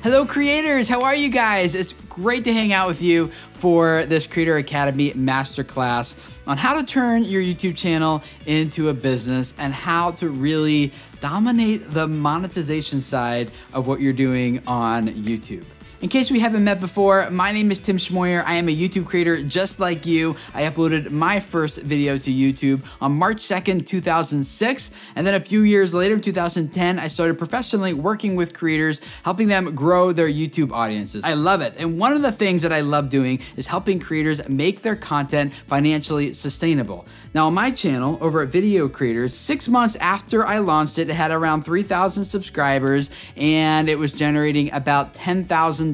Hello creators, how are you guys? It's great to hang out with you for this Creator Academy Masterclass on how to turn your YouTube channel into a business and how to really dominate the monetization side of what you're doing on YouTube. In case we haven't met before, my name is Tim Schmoyer. I am a YouTube creator just like you. I uploaded my first video to YouTube on March 2nd, 2006. And then a few years later, in 2010, I started professionally working with creators, helping them grow their YouTube audiences. I love it. And one of the things that I love doing is helping creators make their content financially sustainable. Now on my channel over at Video Creators, 6 months after I launched it, it had around 3,000 subscribers and it was generating about $10,000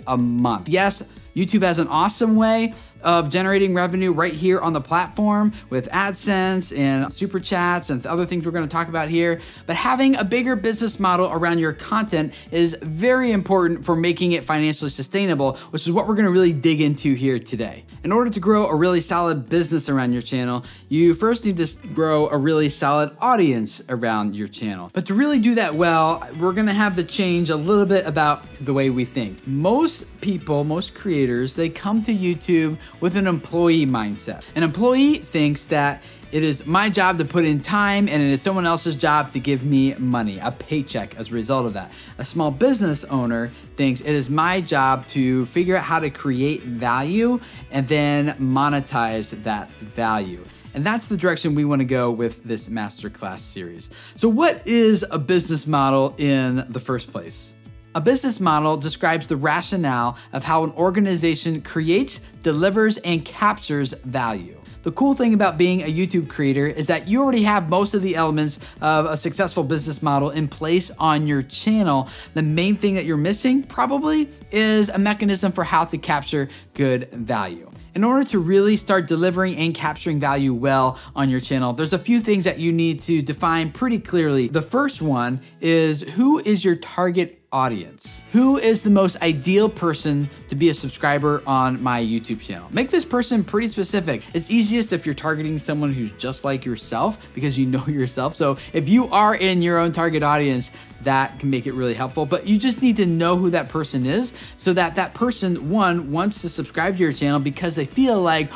a month. Yes, YouTube has an awesome way of generating revenue right here on the platform with AdSense and Super Chats and other things we're going to talk about here. But having a bigger business model around your content is very important for making it financially sustainable, which is what we're going to really dig into here today. In order to grow a really solid business around your channel, you first need to grow a really solid audience around your channel. But to really do that well, we're going to have to change a little bit about the way we think. Most people, most creators, they come to YouTube with an employee mindset. An employee thinks that it is my job to put in time and it is someone else's job to give me money, a paycheck as a result of that. A small business owner thinks it is my job to figure out how to create value and then monetize that value. And that's the direction we want to go with this masterclass series. So what is a business model in the first place? A business model describes the rationale of how an organization creates, delivers, and captures value. The cool thing about being a YouTube creator is that you already have most of the elements of a successful business model in place on your channel. The main thing that you're missing probably is a mechanism for how to capture good value. In order to really start delivering and capturing value well on your channel, there's a few things that you need to define pretty clearly. The first one is, who is your target audience? Who is the most ideal person to be a subscriber on my YouTube channel? Make this person pretty specific. It's easiest if you're targeting someone who's just like yourself because you know yourself. So if you are in your own target audience, that can make it really helpful, but you just need to know who that person is so that that person, one, wants to subscribe to your channel because they feel like,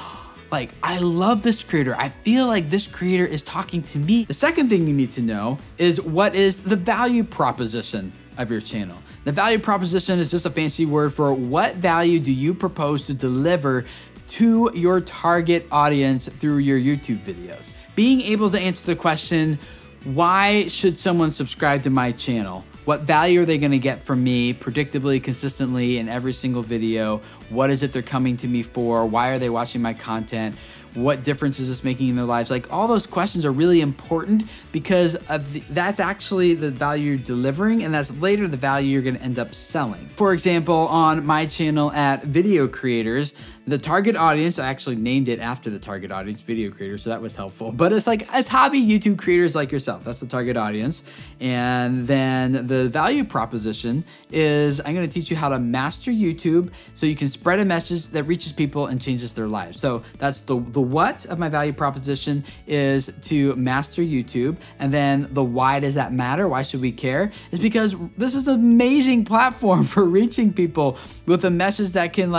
I love this creator. I feel like this creator is talking to me. The second thing you need to know is, what is the value proposition of your channel? The value proposition is just a fancy word for what value do you propose to deliver to your target audience through your YouTube videos. Being able to answer the question, why should someone subscribe to my channel? What value are they going to get from me predictably, consistently in every single video? What is it they're coming to me for? Why are they watching my content? What difference is this making in their lives? Like, all those questions are really important because that's actually the value you're delivering, and that's later the value you're going to end up selling. For example, on my channel at Video Creators, the target audience, I actually named it after the target audience, Video Creators, so that was helpful. But it's like, as hobby YouTube creators like yourself, that's the target audience. And then the value proposition is, I'm going to teach you how to master YouTube so you can spread a message that reaches people and changes their lives. So that's the what of my value proposition is to master YouTube. And then the why does that matter? Why should we care? Is because this is an amazing platform for reaching people with a message that can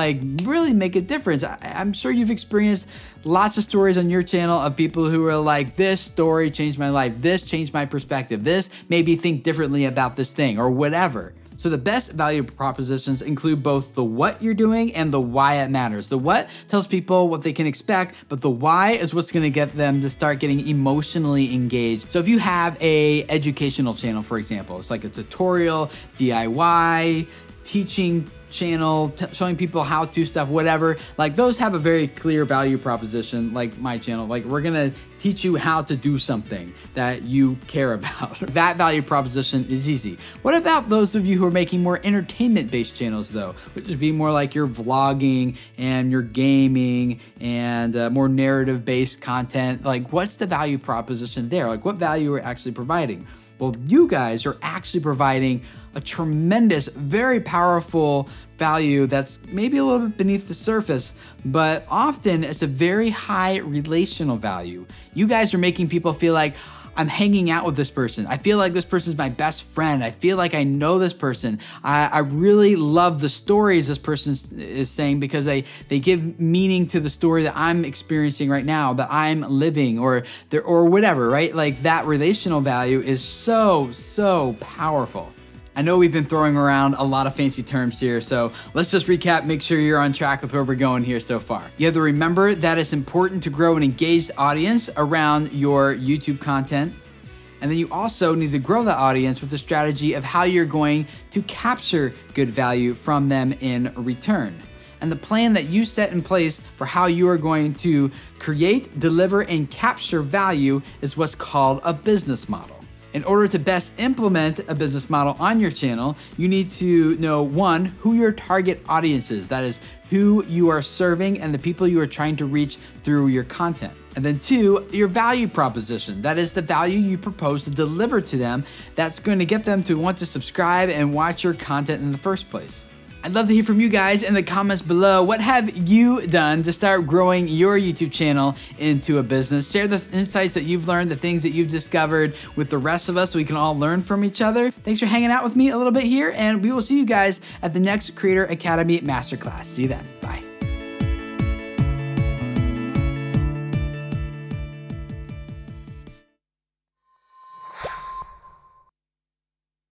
really make a difference. I'm sure you've experienced lots of stories on your channel of people who are like, this story changed my life. This changed my perspective. This made me think differently about this thing or whatever. So the best value propositions include both the what you're doing and the why it matters. The what tells people what they can expect, but the why is what's gonna get them to start getting emotionally engaged. So if you have a educational channel, for example, it's like a tutorial, DIY, teaching channel, showing people how to stuff, whatever, like those have a very clear value proposition, like my channel. Like, we're gonna teach you how to do something that you care about. That value proposition is easy. What about those of you who are making more entertainment-based channels though, which would be more like your vlogging and your gaming and more narrative-based content? Like, what's the value proposition there? Like, what value are you actually providing? Well, you guys are actually providing a tremendous, very powerful value that's maybe a little bit beneath the surface, but often it's a very high relational value. You guys are making people feel like, I'm hanging out with this person. I feel like this person's my best friend. I feel like I know this person. I really love the stories this person is saying because they give meaning to the story that I'm experiencing right now, that I'm living, or whatever, right? Like that relational value is so powerful. I know we've been throwing around a lot of fancy terms here, so let's just recap, make sure you're on track with where we're going here so far. You have to remember that it's important to grow an engaged audience around your YouTube content. And then you also need to grow the audience with a strategy of how you're going to capture good value from them in return. And the plan that you set in place for how you are going to create, deliver, and capture value is what's called a business model. In order to best implement a business model on your channel, you need to know, one, who your target audience is. That is who you are serving and the people you are trying to reach through your content. And then two, your value proposition. That is the value you propose to deliver to them that's going to get them to want to subscribe and watch your content in the first place. I'd love to hear from you guys in the comments below. What have you done to start growing your YouTube channel into a business? Share the insights that you've learned, the things that you've discovered with the rest of us so we can all learn from each other. Thanks for hanging out with me a little bit here, and we will see you guys at the next Creator Academy Masterclass. See you then. Bye.